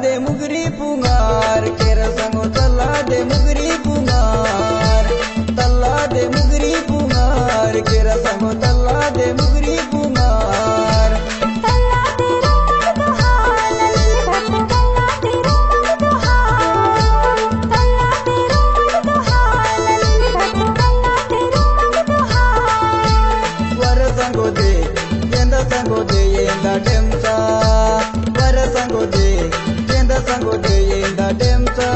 दे मुगरी पुंगार केर संगो तल्ला दे मुगरी पुंगार तल्ला दे मुगरी पुंगार केर संगो तल्ला दे मुगरी पुंगार तल्ला दे रोमन दोहाल लल्ली भट्ट तल्ला दे रोमन दोहाल तल्ला दे रोमन दोहाल लल्ली भट्ट तल्ला दे रोमन दोहाल वर संगो दे येंदा डेमचा वर संगो दे येंदा डेमचा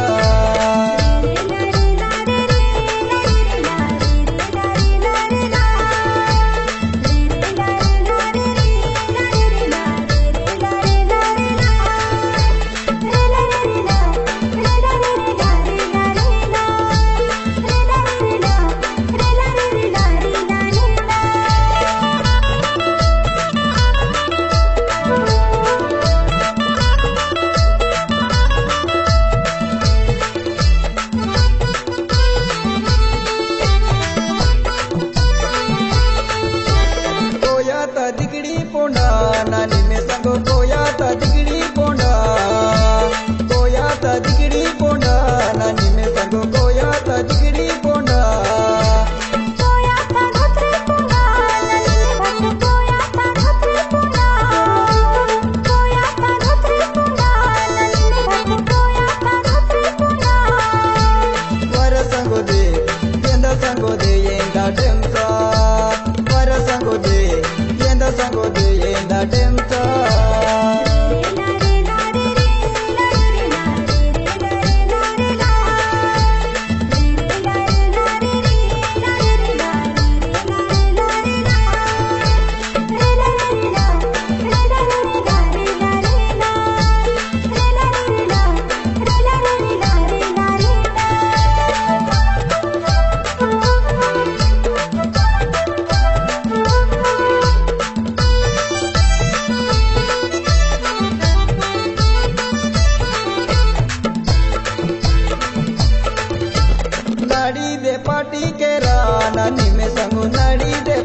दिगड़ी पोंडा नानी में संगो कोया ता दिगड़ी पोंडा दिगड़ी पोंडा नानी में संगो कोया ता दिगड़ी पोंडा कोया ता धोत्रे पोंडा लल्ली भट्ट कोया ता धोत्रे पोंडा कोया ता धोत्रे पोंडा लल्ली भट्ट कोया ता धोत्रे पोंडा वर संगो दे येंदा डेमचा वर संगो दे येंदा डेमचा नाड़ी दे पाटी केरा नानी में संगो नाड़ी दे